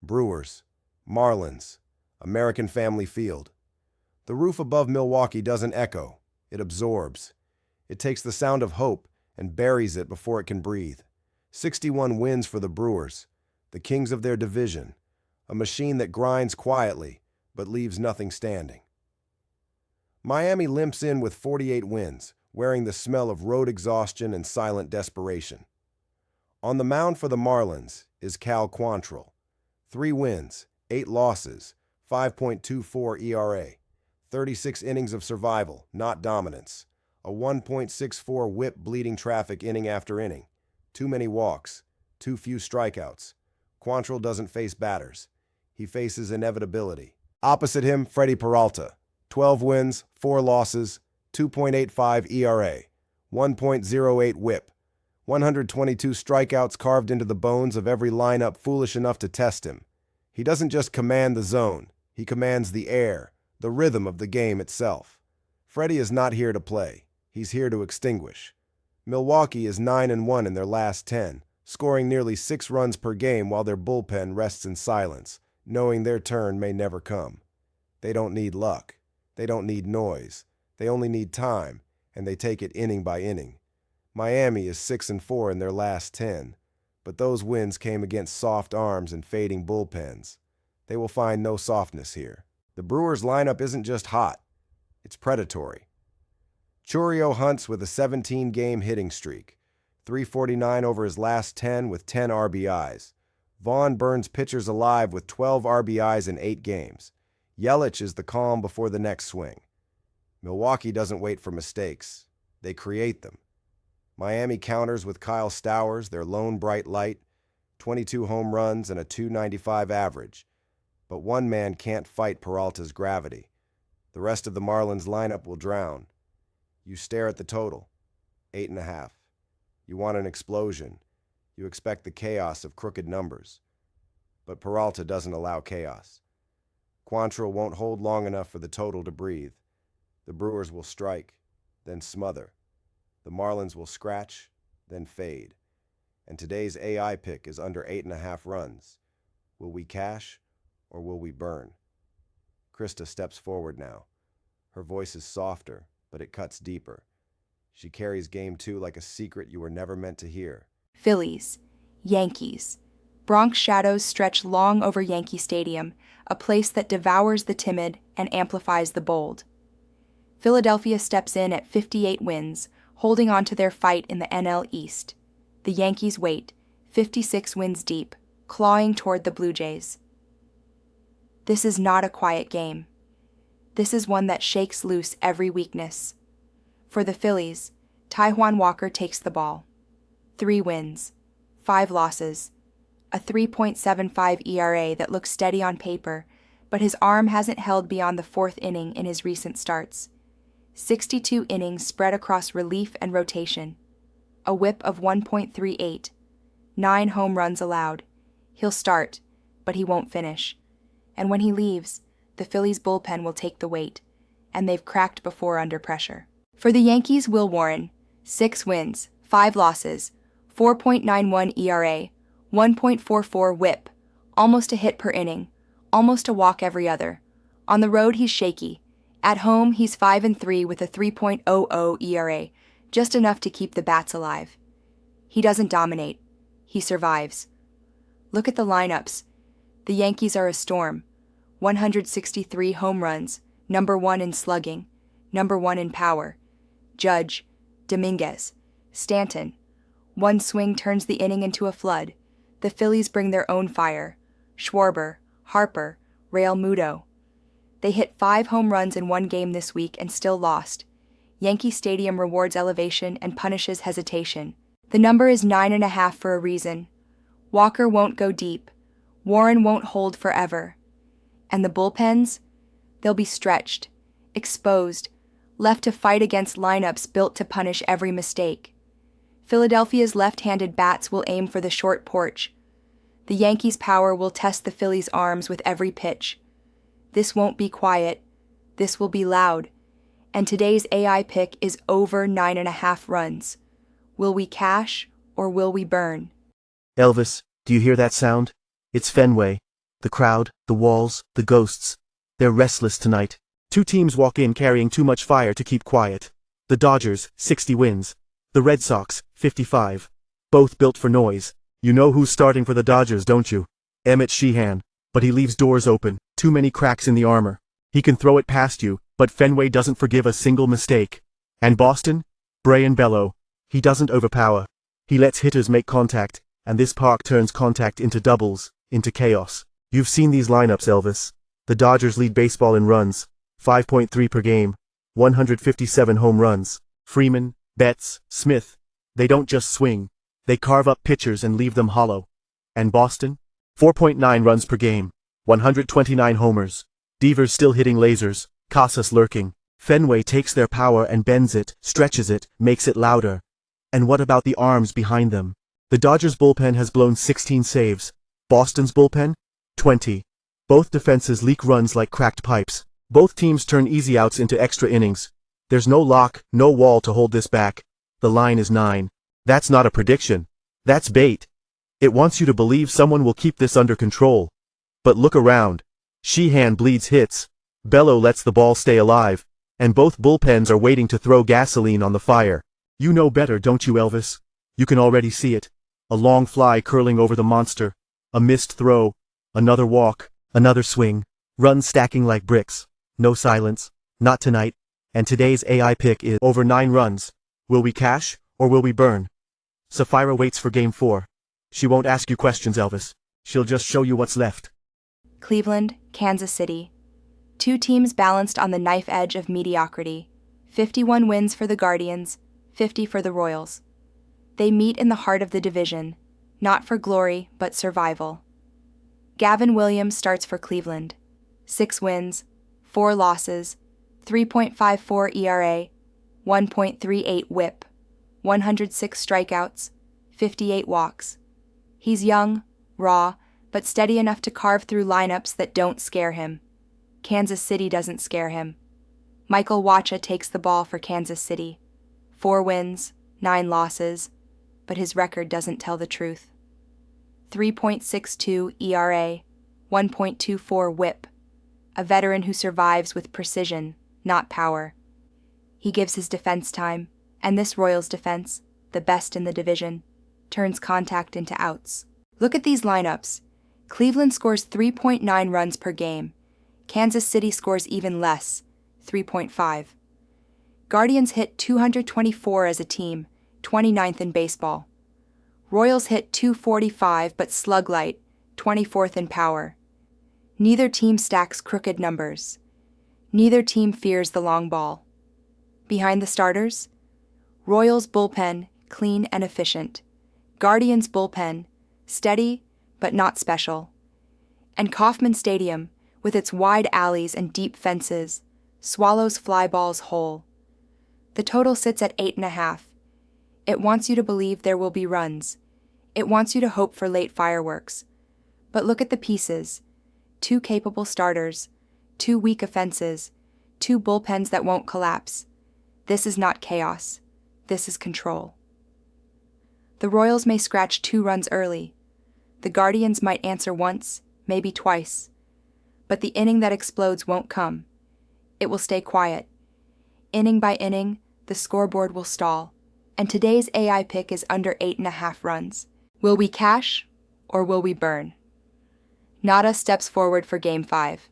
Brewers, Marlins, American Family Field. The roof above Milwaukee doesn't echo, it absorbs. It takes the sound of hope and buries it before it can breathe. 61 wins for the Brewers, the kings of their division, a machine that grinds quietly but leaves nothing standing. Miami limps in with 48 wins, wearing the smell of road exhaustion and silent desperation. On the mound for the Marlins is Cal Quantrill. 3 wins, 8 losses, 5.24 ERA, 36 innings of survival, not dominance, a 1.64 whip bleeding traffic inning after inning, too many walks, too few strikeouts. Quantrill doesn't face batters. He faces inevitability. Opposite him, Freddie Peralta. 12 wins, 4 losses, 2.85 ERA, 1.08 whip, 122 strikeouts carved into the bones of every lineup foolish enough to test him. He doesn't just command the zone, he commands the air, the rhythm of the game itself. Freddie is not here to play, he's here to extinguish. Milwaukee is 9-1 in their last 10, scoring nearly 6 runs per game while their bullpen rests in silence, knowing their turn may never come. They don't need luck. They don't need noise. They only need time, and they take it inning by inning. Miami is 6-4 in their last 10, but those wins came against soft arms and fading bullpens. They will find no softness here. The Brewers lineup isn't just hot, it's predatory. Chourio hunts with a 17-game hitting streak, 349 over his last 10 with 10 RBIs. Vaughn burns pitchers alive with 12 RBIs in 8 games. Yelich is the calm before the next swing. Milwaukee doesn't wait for mistakes. They create them. Miami counters with Kyle Stowers, their lone bright light, 22 home runs and a .295 average. But one man can't fight Peralta's gravity. The rest of the Marlins lineup will drown. You stare at the total, 8.5. You want an explosion. You expect the chaos of crooked numbers. But Peralta doesn't allow chaos. Quantrill won't hold long enough for the total to breathe. The Brewers will strike, then smother. The Marlins will scratch, then fade. And today's AI pick is under 8.5 runs. Will we cash or will we burn? Krista steps forward now. Her voice is softer, but it cuts deeper. She carries Game 2 like a secret you were never meant to hear. Phillies, Yankees. Bronx shadows stretch long over Yankee Stadium, a place that devours the timid and amplifies the bold. Philadelphia steps in at 58 wins, holding on to their fight in the NL East. The Yankees wait, 56 wins deep, clawing toward the Blue Jays. This is not a quiet game. This is one that shakes loose every weakness. For the Phillies, Taijuan Walker takes the ball. 3 wins, 5 losses, a 3.75 ERA that looks steady on paper, but his arm hasn't held beyond the 4th inning in his recent starts. 62 innings spread across relief and rotation. A whip of 1.38, 9 home runs allowed. He'll start, but he won't finish. And when he leaves, the Phillies' bullpen will take the weight, and they've cracked before under pressure. For the Yankees, Will Warren, 6 wins, 5 losses, 4.91 ERA, 1.44 whip, almost a hit per inning, almost a walk every other. On the road, he's shaky. At home, he's 5-3 with a 3.00 ERA, just enough to keep the bats alive. He doesn't dominate. He survives. Look at the lineups. The Yankees are a storm. 163 home runs, number 1 in slugging, number 1 in power. Judge, Dominguez, Stanton. One swing turns the inning into a flood. The Phillies bring their own fire. Schwarber, Harper, Real Muto. They hit 5 home runs in one game this week and still lost. Yankee Stadium rewards elevation and punishes hesitation. The number is 9.5 for a reason. Walker won't go deep. Warren won't hold forever. And the bullpens? They'll be stretched, exposed, left to fight against lineups built to punish every mistake. Philadelphia's left-handed bats will aim for the short porch. The Yankees' power will test the Phillies' arms with every pitch. This won't be quiet. This will be loud. And today's AI pick is over 9.5 runs. Will we cash or will we burn? Elvis, do you hear that sound? It's Fenway. The crowd, the walls, the ghosts. They're restless tonight. Two teams walk in carrying too much fire to keep quiet. The Dodgers, 60 wins. The Red Sox, 55. Both built for noise. You know who's starting for the Dodgers, don't you? Emmett Sheehan. But he leaves doors open, too many cracks in the armor. He can throw it past you, but Fenway doesn't forgive a single mistake. And Boston? Brayan Bello. He doesn't overpower. He lets hitters make contact, and this park turns contact into doubles, into chaos. You've seen these lineups, Elvis. The Dodgers lead baseball in runs, 5.3 per game, 157 home runs. Freeman, Betts, Smith. They don't just swing. They carve up pitchers and leave them hollow. And Boston? 4.9 runs per game, 129 homers. Devers still hitting lasers, Casas lurking. Fenway takes their power and bends it, stretches it, makes it louder. And what about the arms behind them? The Dodgers bullpen has blown 16 saves. Boston's bullpen? 20. Both defenses leak runs like cracked pipes. Both teams turn easy outs into extra innings. There's no lock, no wall to hold this back. The line is 9. That's not a prediction. That's bait. It wants you to believe someone will keep this under control. But look around. Sheehan bleeds hits. Bello lets the ball stay alive. And both bullpens are waiting to throw gasoline on the fire. You know better, don't you, Elvis? You can already see it. A long fly curling over the monster. A missed throw. Another walk. Another swing. Runs stacking like bricks. No silence. Not tonight. And today's AI pick is over 9 runs. Will we cash, or will we burn? Sapphira waits for Game 4. She won't ask you questions, Elvis. She'll just show you what's left. Cleveland, Kansas City. Two teams balanced on the knife edge of mediocrity. 51 wins for the Guardians, 50 for the Royals. They meet in the heart of the division, not for glory, but survival. Gavin Williams starts for Cleveland. 6 wins, 4 losses, 3.54 ERA, 1.38 WHIP, 106 strikeouts, 58 walks. He's young, raw, but steady enough to carve through lineups that don't scare him. Kansas City doesn't scare him. Michael Wacha takes the ball for Kansas City. 4 wins, 9 losses, but his record doesn't tell the truth. 3.62 ERA, 1.24 WHIP, a veteran who survives with precision, not power. He gives his defense time, and this Royals defense, the best in the division, turns contact into outs. Look at these lineups. Cleveland scores 3.9 runs per game. Kansas City scores even less, 3.5. Guardians hit 224 as a team, 29th in baseball. Royals hit 245 but slug light, 24th in power. Neither team stacks crooked numbers. Neither team fears the long ball. Behind the starters, Royals bullpen, clean and efficient. Guardians bullpen, steady but not special. And Kauffman Stadium, with its wide alleys and deep fences, swallows fly balls whole. The total sits at 8.5. It wants you to believe there will be runs. It wants you to hope for late fireworks. But look at the pieces. 2 capable starters, 2 weak offenses, 2 bullpens that won't collapse. This is not chaos. This is control. The Royals may scratch 2 runs early. The Guardians might answer once, maybe twice. But the inning that explodes won't come. It will stay quiet. Inning by inning, the scoreboard will stall. And today's AI pick is under 8.5 runs. Will we cash, or will we burn? Nada steps forward for Game 5.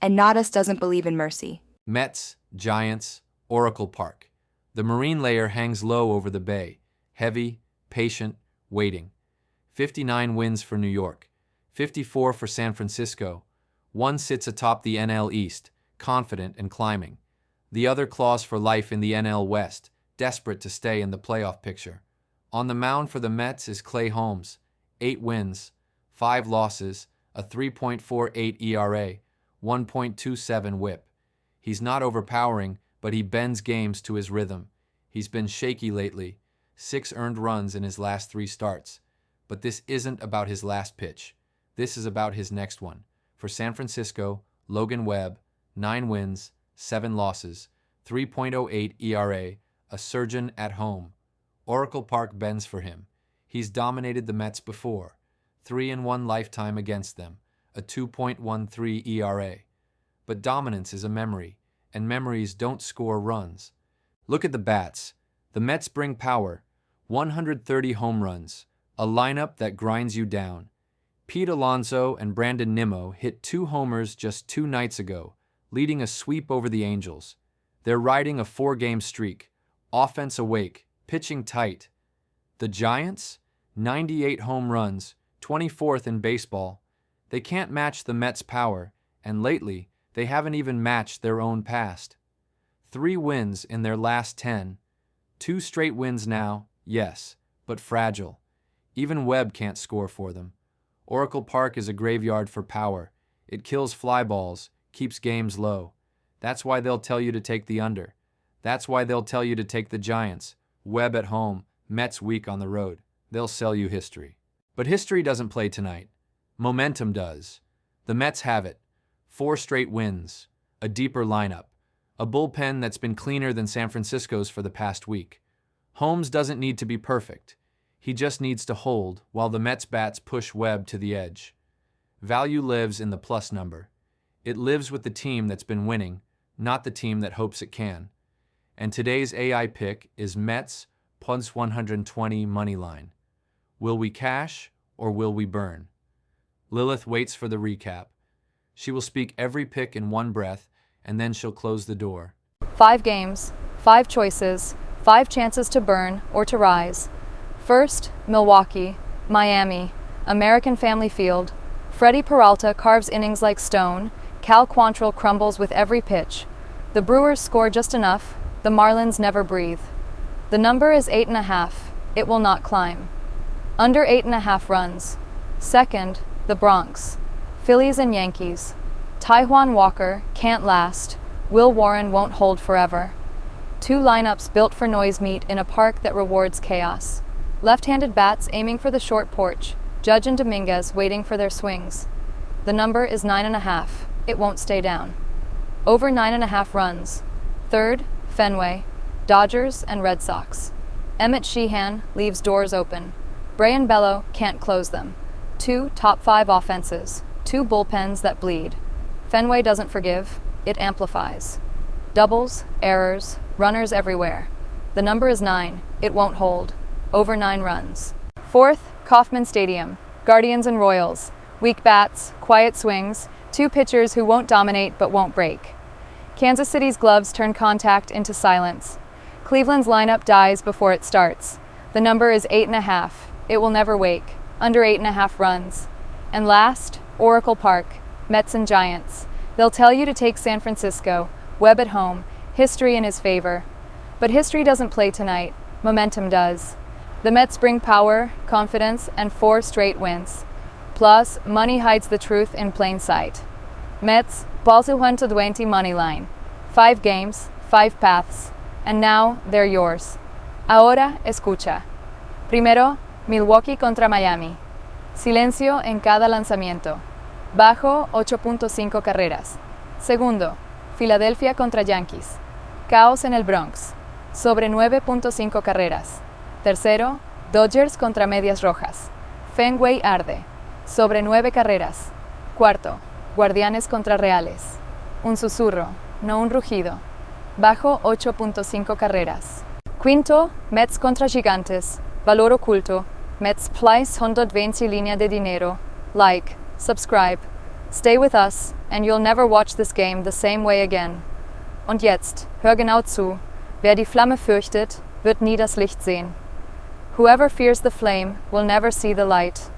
And Nadas doesn't believe in mercy. Mets, Giants, Oracle Park. The marine layer hangs low over the bay, heavy, patient, waiting. 59 wins for New York, 54 for San Francisco. One sits atop the NL East, confident and climbing. The other claws for life in the NL West, desperate to stay in the playoff picture. On the mound for the Mets is Clay Holmes, 8 wins, 5 losses, a 3.48 ERA, 1.27 WHIP. He's not overpowering, but he bends games to his rhythm. He's been shaky lately, 6 earned runs in his last 3 starts. But this isn't about his last pitch. This is about his next one. For San Francisco, Logan Webb, 9 wins, 7 losses, 3.08 ERA, a surgeon at home. Oracle Park bends for him. He's dominated the Mets before. 3-1 lifetime against them. a 2.13 ERA. But dominance is a memory, and memories don't score runs. Look at the bats. The Mets bring power, 130 home runs, a lineup that grinds you down. Pete Alonso and Brandon Nimmo hit 2 homers just 2 nights ago, leading a sweep over the Angels. They're riding a 4-game streak, offense awake, pitching tight. The Giants? 98 home runs, 24th in baseball. They can't match the Mets' power, and lately, they haven't even matched their own past. 3 wins in their last 10. 2 straight wins now, yes, but fragile. Even Webb can't score for them. Oracle Park is a graveyard for power. It kills fly balls, keeps games low. That's why they'll tell you to take the under. That's why they'll tell you to take the Giants. Webb at home, Mets weak on the road. They'll sell you history. But history doesn't play tonight. Momentum does. The Mets have it. 4 straight wins, a deeper lineup, a bullpen that's been cleaner than San Francisco's for the past week. Holmes doesn't need to be perfect. He just needs to hold while the Mets bats push Webb to the edge. Value lives in the plus number. It lives with the team that's been winning, not the team that hopes it can. And today's AI pick is Mets plus 120 money line. Will we cash or will we burn? Lilith waits for the recap. She will speak every pick in one breath, and then she'll close the door. 5 games, 5 choices, 5 chances to burn or to rise. First, Milwaukee, Miami, American Family Field. Freddie Peralta carves innings like stone. Cal Quantrill crumbles with every pitch. The Brewers score just enough. The Marlins never breathe. The number is 8.5. It will not climb. Under 8.5 runs. Second, the Bronx. Phillies and Yankees. Taijuan Walker can't last. Will Warren won't hold forever. 2 lineups built for noise meet in a park that rewards chaos. Left-handed bats aiming for the short porch. Judge and Dominguez waiting for their swings. The number is 9.5. It won't stay down. Over 9.5 runs. Third, Fenway. Dodgers and Red Sox. Emmett Sheehan leaves doors open. Brayan Bello can't close them. 2 top 5 offenses. 2 bullpens that bleed. Fenway doesn't forgive, it amplifies. Doubles, errors, runners everywhere. The number is 9, it won't hold. Over 9 runs. Fourth, Kauffman Stadium. Guardians and Royals. Weak bats, quiet swings, 2 pitchers who won't dominate but won't break. Kansas City's gloves turn contact into silence. Cleveland's lineup dies before it starts. The number is 8.5. It will never wake. Under 8.5 runs. And last, Oracle Park, Mets and Giants. They'll tell you to take San Francisco, Webb at home, history in his favor. But history doesn't play tonight, momentum does. The Mets bring power, confidence, and 4 straight wins. Plus, money hides the truth in plain sight. Mets, plus 120 money line. 5 games, 5 paths. And now, they're yours. Ahora, escucha. Primero, Milwaukee contra Miami. Silencio en cada lanzamiento. Bajo 8.5 carreras. Segundo, Filadelfia contra Yankees. Caos en el Bronx. Sobre 9.5 carreras. Tercero, Dodgers contra Medias Rojas. Fenway arde. Sobre 9 carreras. Cuarto, Guardianes contra Reales. Un susurro, no un rugido. Bajo 8.5 carreras. Quinto, Mets contra Gigantes. Valor oculto. Mets plus 120 línea de dinero. Like, subscribe. Stay with us, and you'll never watch this game the same way again. Und jetzt, hör genau zu. Wer die Flamme fürchtet, wird nie das Licht sehen. Whoever fears the flame will never see the light.